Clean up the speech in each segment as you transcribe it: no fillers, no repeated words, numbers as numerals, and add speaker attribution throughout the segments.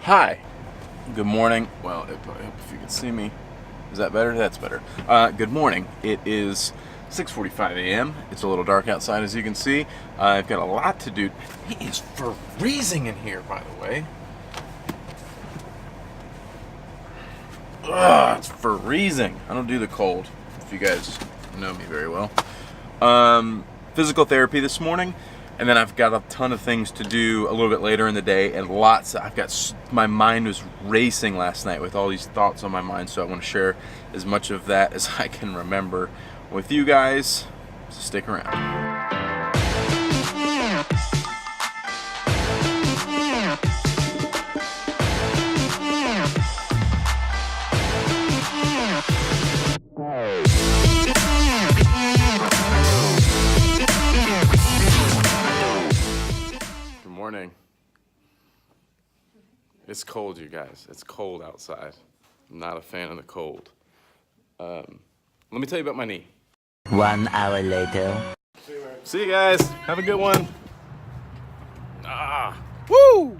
Speaker 1: Hi, good morning. Well, I hope if you can see me. Is that better? That's better. Good morning. It is 6:45 a.m. It's a little dark outside, as you can see. I've got a lot to do. It is freezing in here, by the way. Ugh, it's freezing. I don't do the cold, if you guys know me very well. Physical therapy this morning, and then I've got a ton of things to do a little bit later in the day, and my mind was racing last night with all these thoughts on my mind, so I want to share as much of that as I can remember with you guys, so stick around. Morning. It's cold, you guys. It's cold outside. I'm not a fan of the cold. Let me tell you about my knee.
Speaker 2: 1 hour later.
Speaker 1: See you guys. Have a good one. Woo!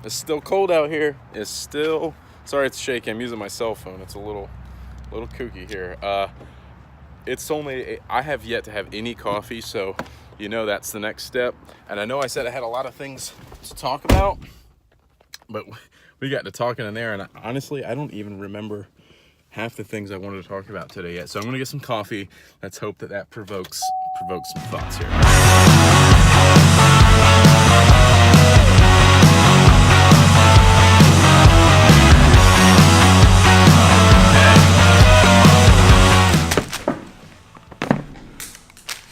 Speaker 1: It's still cold out here. It's still. Sorry, it's shaky. I'm using my cell phone. It's a little kooky here. I have yet to have any coffee, so you know that's the next step. And I know I said I had a lot of things to talk about, but we got to talking in there, and honestly, I don't even remember half the things I wanted to talk about today yet. So I'm gonna get some coffee. Let's hope that provokes some thoughts here.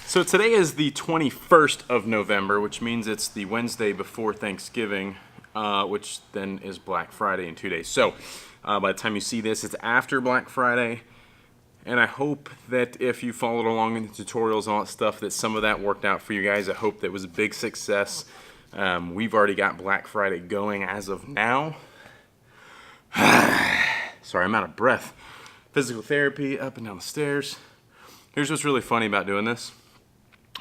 Speaker 1: So today is the 21st of November, which means it's the Wednesday before Thanksgiving, which then is Black Friday in 2 days. So by the time you see this, it's after Black Friday. And I hope that if you followed along in the tutorials and all that stuff, that some of that worked out for you guys. I hope that was a big success. We've already got Black Friday going as of now. Sorry, I'm out of breath. Physical therapy, up and down the stairs. Here's what's really funny about doing this.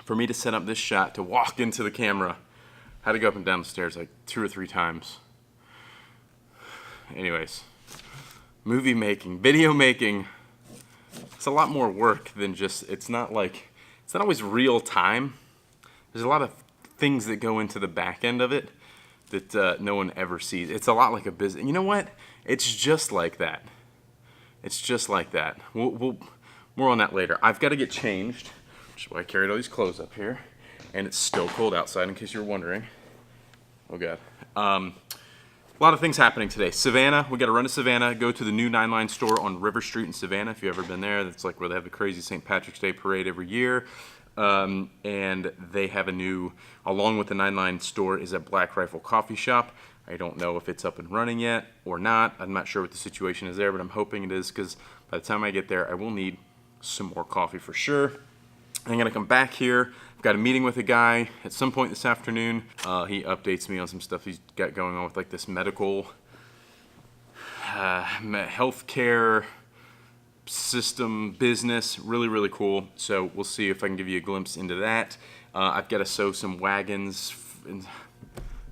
Speaker 1: For me to set up this shot, to walk into the camera, I had to go up and down the stairs like 2 or 3 times. Anyways, movie making, video making, it's a lot more work than just, it's not always real time. There's a lot of things that go into the back end of it that no one ever sees. It's a lot like a business. You know what? It's just like that. It's just like that. We'll more on that later. I've got to get changed. Which is why I carried all these clothes up here, and it's still cold outside in case you're wondering. Oh god. A lot of things happening today. Savannah, we got to run to Savannah, go to the new 9-Line store on River Street in Savannah. If you've ever been there, that's like where they have the crazy St. Patrick's Day parade every year. And they have a new, along with the 9-Line store, is a Black Rifle coffee shop. I don't know if it's up and running yet or not. I'm not sure what the situation is there, but I'm hoping it is, because by the time I get there, I will need some more coffee for sure. I'm gonna come back here. I've got a meeting with a guy at some point this afternoon. He updates me on some stuff he's got going on with like this medical healthcare system business. Really, really cool. So we'll see if I can give you a glimpse into that. I've got to sew some wagons.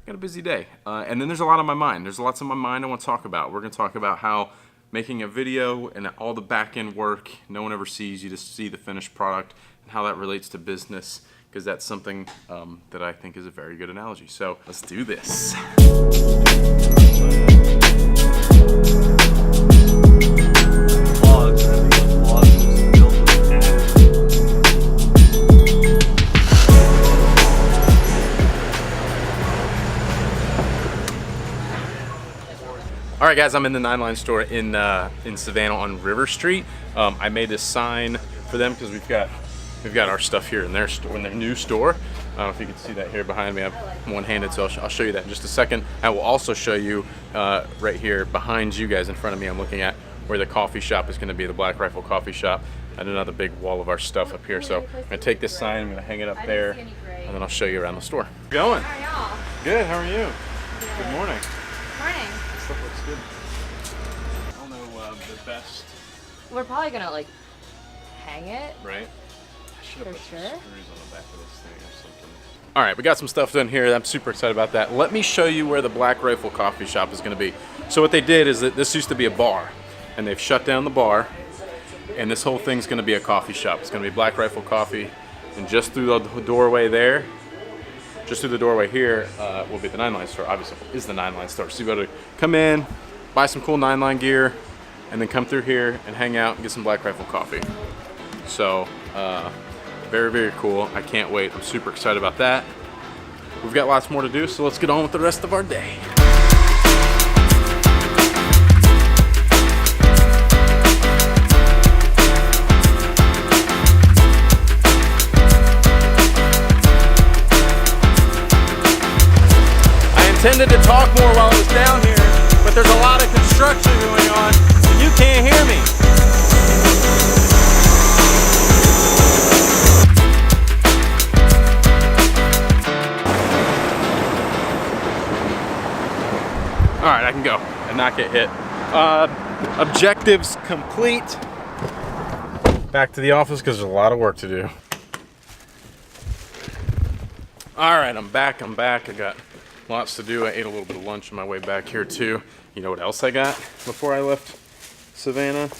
Speaker 1: Got a busy day. And then there's a lot on my mind. There's lots on my mind I want to talk about. We're gonna talk about how making a video and all the back end work, no one ever sees, you just see the finished product, and how that relates to business, because that's something that I think is a very good analogy. So let's do this. All right, guys, I'm in the 9-Line store in Savannah on River Street. I made this sign for them because we've got our stuff here in their store, in their new store. I don't know if you can see that here behind me. I'm one-handed, so I'll show you that in just a second. I will also show you right here behind you guys in front of me. I'm looking at where the coffee shop is going to be, the Black Rifle coffee shop, and another big wall of our stuff up here. So I'm going to take this sign, I'm going to hang it up there, and then I'll show you around the store. How's it going?
Speaker 3: How are y'all?
Speaker 1: Good. How are you? Good morning.
Speaker 3: Morning.
Speaker 1: Stuff looks good. I don't know the best.
Speaker 3: We're probably gonna like hang it.
Speaker 1: Right. I should have
Speaker 3: For
Speaker 1: put
Speaker 3: sure.
Speaker 1: some screws on the back of this thing or something. All right, we got some stuff done here. I'm super excited about that. Let me show you where the Black Rifle coffee shop is going to be. So what they did is that this used to be a bar, and they've shut down the bar, and this whole thing's going to be a coffee shop. It's going to be Black Rifle Coffee, and just through the doorway there, just through the doorway here, will be the 9 Line store. Obviously, is the 9 Line store. So you got to come in, buy some cool 9 Line gear, and then come through here and hang out and get some Black Rifle coffee. So, very, very cool. I can't wait. I'm super excited about that. We've got lots more to do, so let's get on with the rest of our day. I intended to talk more while I was down here, but there's a lot of construction going on, and you can't hear me. All right, I can go and not get hit. Objectives complete. Back to the office because there's a lot of work to do. All right, I'm back. I got lots to do. I ate a little bit of lunch on my way back here too. You know what else I got before I left Savannah?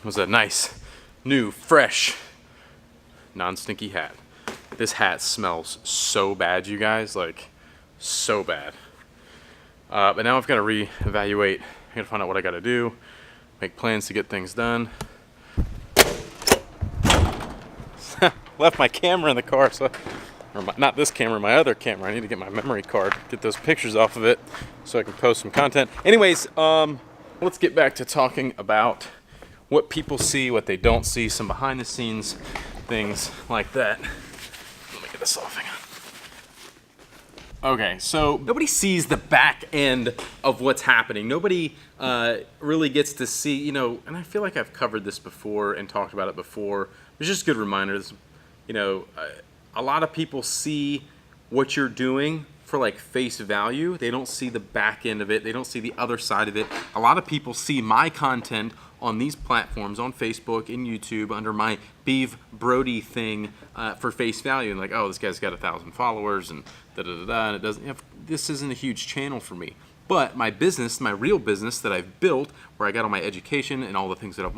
Speaker 1: Was a nice, new, fresh, non-stinky hat. This hat smells so bad, you guys, like so bad. But now I've got to reevaluate. I got to find out what I got to do, make plans to get things done. Left my camera in the car, so, not this camera, my other camera. I need to get my memory card, get those pictures off of it so I can post some content. Anyways, let's get back to talking about what people see, what they don't see, some behind the scenes things like that. Let me get this off, hang on. Okay, so nobody sees the back end of what's happening. Nobody really gets to see, you know, and I feel like I've covered this before and talked about it before. It's just good reminders. You know, a lot of people see what you're doing for like face value. They don't see the back end of it. They don't see the other side of it. A lot of people see my content on these platforms, on Facebook and YouTube, under my Beav Brodie thing for face value, and like, oh, this guy's got 1,000 followers, and da-da-da-da, and it doesn't have, this isn't a huge channel for me. But my business, my real business that I've built, where I got all my education and all the things that I've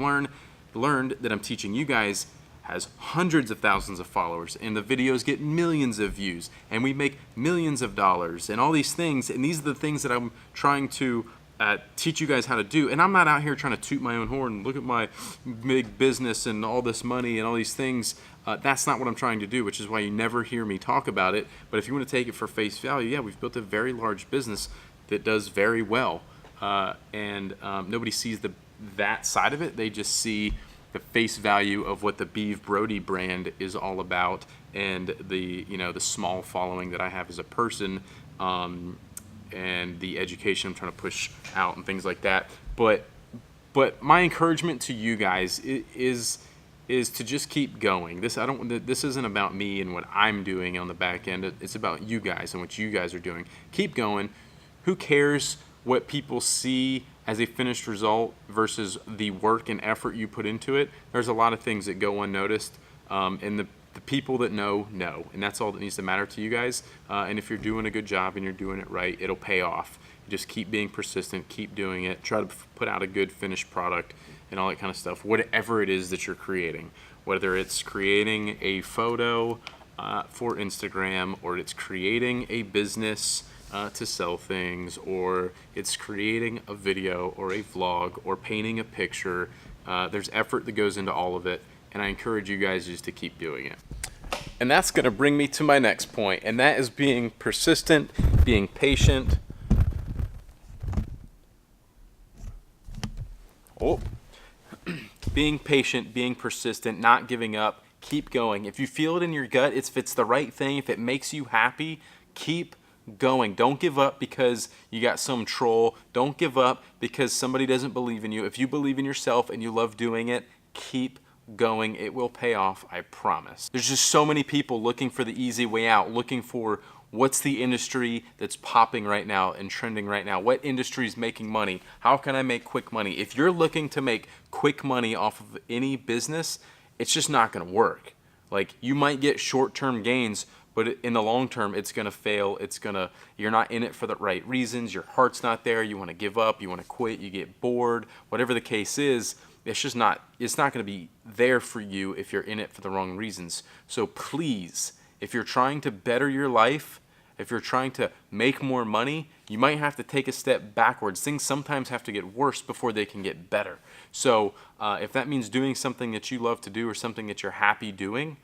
Speaker 1: learned that I'm teaching you guys, has hundreds of thousands of followers, and the videos get millions of views, and we make millions of dollars, and all these things, and these are the things that I'm trying to teach you guys how to do. And I'm not out here trying to toot my own horn, look at my big business and all this money and all these things. That's not what I'm trying to do, which is why you never hear me talk about it. But if you want to take it for face value, yeah, we've built a very large business that does very well. And nobody sees that side of it. They just see the face value of what the Beav Brodie brand is all about, and the small following that I have as a person. And the education I'm trying to push out and things like that. But my encouragement to you guys is to just keep going. This isn't about me and what I'm doing on the back end. It's about you guys and what you guys are doing. Keep going. Who cares what people see as a finished result versus the work and effort you put into it? There's a lot of things that go unnoticed, and the people that know, and that's all that needs to matter to you guys. And if you're doing a good job and you're doing it right, it'll pay off. You just keep being persistent, keep doing it, try to put out a good finished product and all that kind of stuff, whatever it is that you're creating, whether it's creating a photo for Instagram, or it's creating a business to sell things, or it's creating a video or a vlog or painting a picture. There's effort that goes into all of it. And I encourage you guys just to keep doing it. And that's going to bring me to my next point, and that is being persistent, being patient. Being patient, being persistent, not giving up, keep going. If you feel it in your gut, if it's the right thing, if it makes you happy, keep going. Don't give up because you got some troll. Don't give up because somebody doesn't believe in you. If you believe in yourself and you love doing it, keep going. It will pay off, I promise. There's just so many people looking for the easy way out, looking for what's the industry that's popping right now and trending right now. What industry is making money? How can I make quick money? If you're looking to make quick money off of any business, it's just not going to work. Like, you might get short-term gains, but in the long term, it's going to fail. You're not in it for the right reasons. Your heart's not there. You want to give up. You want to quit. You get bored. Whatever the case is, it's not going to be there for you if you're in it for the wrong reasons. So please, if you're trying to better your life, if you're trying to make more money, you might have to take a step backwards. Things sometimes have to get worse before they can get better. So if that means doing something that you love to do or something that you're happy doing,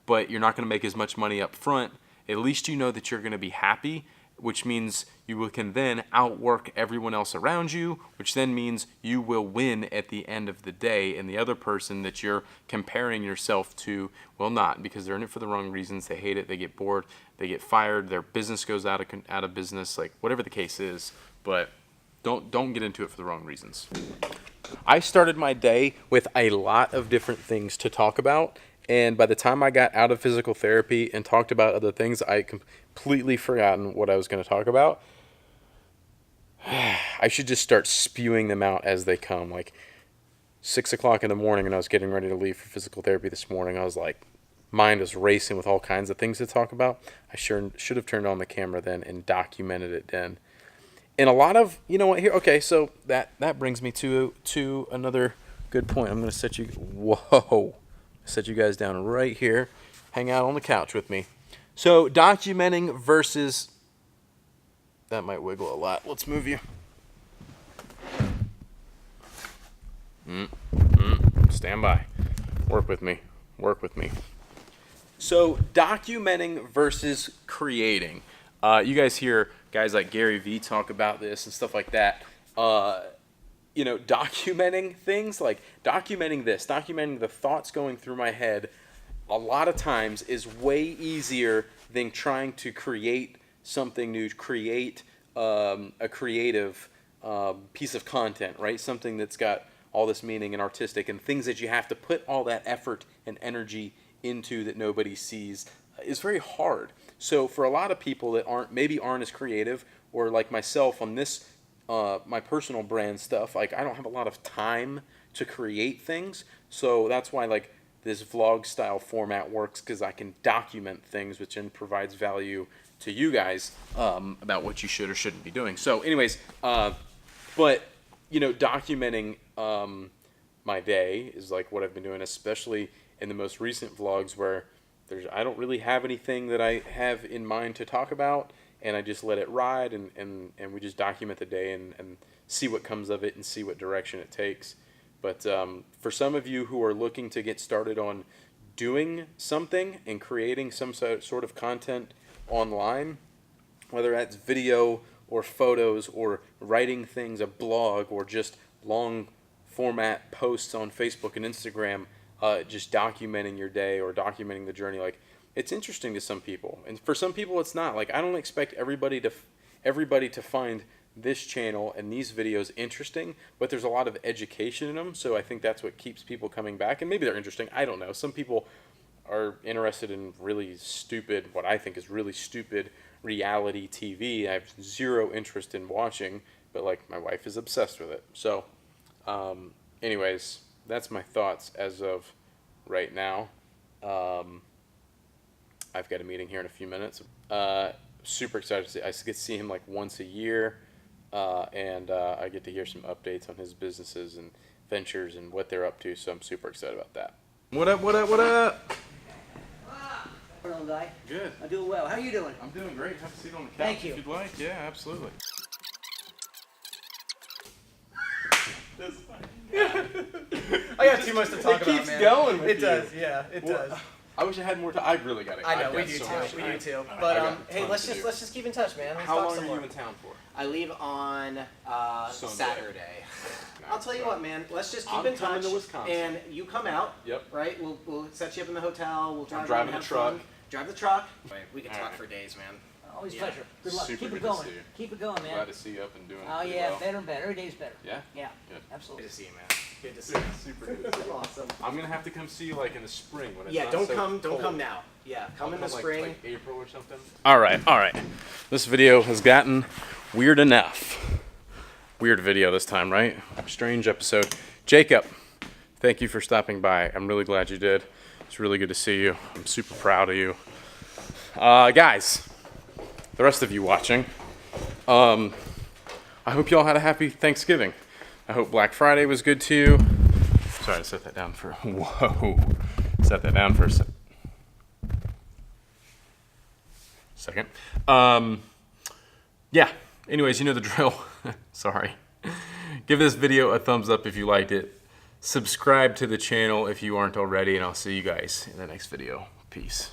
Speaker 1: but you're not going to make as much money up front, at least you know that you're going to be happy, which means you can then outwork everyone else around you, which then means you will win at the end of the day, and the other person that you're comparing yourself to will not, because they're in it for the wrong reasons. They hate it, they get bored, they get fired, their business goes out of business, like whatever the case is. But don't get into it for the wrong reasons. I started my day with a lot of different things to talk about, and by the time I got out of physical therapy and talked about other things, I completely forgotten what I was going to talk about. I should just start spewing them out as they come. Like 6 o'clock in the morning when I was getting ready to leave for physical therapy this morning, I was like, mind was racing with all kinds of things to talk about. I should have turned on the camera then and documented it then. And a lot of, you know what, here, okay, so that brings me to another good point. I'm going to set you guys down right here. Hang out on the couch with me. So documenting versus, that might wiggle a lot. Let's move you. Stand by. Work with me. So documenting versus creating. You guys hear guys like Gary Vee talk about this and stuff like that. Documenting things, like documenting the thoughts going through my head, a lot of times is way easier than trying to create something new, create a creative piece of content, right? Something that's got all this meaning and artistic and things that you have to put all that effort and energy into that nobody sees is very hard. So for a lot of people that aren't as creative, or like myself on this, my personal brand stuff, like I don't have a lot of time to create things. So that's why like this vlog style format works, because I can document things, which then provides value to you guys about what you should or shouldn't be doing. So anyways, documenting my day is like what I've been doing, especially in the most recent vlogs where I don't really have anything that I have in mind to talk about, and I just let it ride, and we just document the day and see what comes of it and see what direction it takes. But for some of you who are looking to get started on doing something and creating some sort of content online, whether that's video or photos or writing things, a blog, or just long format posts on Facebook and Instagram, just documenting your day or documenting the journey, like it's interesting to some people, and for some people it's not. Like I don't expect everybody to find this channel and these videos interesting, but there's a lot of education in them, so I think that's what keeps people coming back. And maybe they're interesting, I don't know. Some people are interested in really stupid, what I think is really stupid reality TV. I have zero interest in watching, but like my wife is obsessed with it. So anyways, that's my thoughts as of right now. I've got a meeting here in a few minutes. Super excited to see. I get to see him like once a year, and I get to hear some updates on his businesses and ventures and what they're up to. So I'm super excited about that. What up?
Speaker 4: Hello, guy.
Speaker 1: Good.
Speaker 4: I'm doing well. How are you doing?
Speaker 1: I'm doing great. Have a seat on the couch.
Speaker 4: Thank you.
Speaker 1: If you'd like. Yeah, absolutely.
Speaker 5: I got too much to talk about, man.
Speaker 1: It keeps going with
Speaker 5: It
Speaker 1: you.
Speaker 5: does, yeah, it does.
Speaker 1: I wish I had more time. I really got it.
Speaker 5: I know,
Speaker 1: I've
Speaker 5: we
Speaker 1: got
Speaker 5: do
Speaker 1: so
Speaker 5: too.
Speaker 1: much
Speaker 5: We
Speaker 1: time.
Speaker 5: do too.
Speaker 1: I
Speaker 5: But
Speaker 1: got
Speaker 5: hey,
Speaker 1: tons
Speaker 5: let's
Speaker 1: to do.
Speaker 5: just keep in touch, man. Let's
Speaker 1: How
Speaker 5: talk
Speaker 1: long
Speaker 5: some
Speaker 1: are
Speaker 5: more.
Speaker 1: you in town for?
Speaker 4: I leave on
Speaker 1: Sunday.
Speaker 4: Saturday. I'll tell you what, man. Let's just keep
Speaker 1: I'm
Speaker 4: in
Speaker 1: coming
Speaker 4: touch.
Speaker 1: to Wisconsin.
Speaker 4: And you come out.
Speaker 1: Yep.
Speaker 4: Right. We'll set you up in the hotel. We'll drive.
Speaker 1: I'm driving
Speaker 4: around,
Speaker 1: the
Speaker 4: have
Speaker 1: truck.
Speaker 4: fun. Drive the truck. Right. We can
Speaker 1: All
Speaker 4: talk
Speaker 1: right.
Speaker 4: for days, man.
Speaker 6: Always
Speaker 4: Yeah.
Speaker 6: pleasure. Good luck.
Speaker 1: Super
Speaker 6: Keep
Speaker 1: good
Speaker 6: it
Speaker 1: to
Speaker 6: going.
Speaker 1: see you.
Speaker 6: Keep it going, man.
Speaker 1: Glad to see you up and doing
Speaker 6: Oh
Speaker 1: pretty
Speaker 6: yeah,
Speaker 1: well.
Speaker 6: better and better. Every day's better.
Speaker 1: Yeah?
Speaker 6: Yeah.
Speaker 1: Good.
Speaker 6: Absolutely.
Speaker 4: Good to see you, man. Good to see you.
Speaker 1: Super good.
Speaker 4: Awesome.
Speaker 1: I'm gonna have to come see you like in the spring when it's
Speaker 4: Yeah.
Speaker 1: not
Speaker 4: Don't
Speaker 1: so
Speaker 4: come
Speaker 1: cold.
Speaker 4: now. Yeah. Come
Speaker 1: I'll
Speaker 4: in the
Speaker 1: like-
Speaker 4: spring.
Speaker 1: like April or something. All right. This video has gotten weird enough. Weird video this time, right? Strange episode. Jacob, thank you for stopping by. I'm really glad you did. It's really good to see you. I'm super proud of you. Guys, the rest of you watching, I hope y'all had a happy Thanksgiving. I hope Black Friday was good to you. Sorry, set that down for, whoa. Set that down for a second. Yeah, anyways, you know the drill. Sorry. Give this video a thumbs up if you liked it. Subscribe to the channel if you aren't already, and I'll see you guys in the next video. Peace.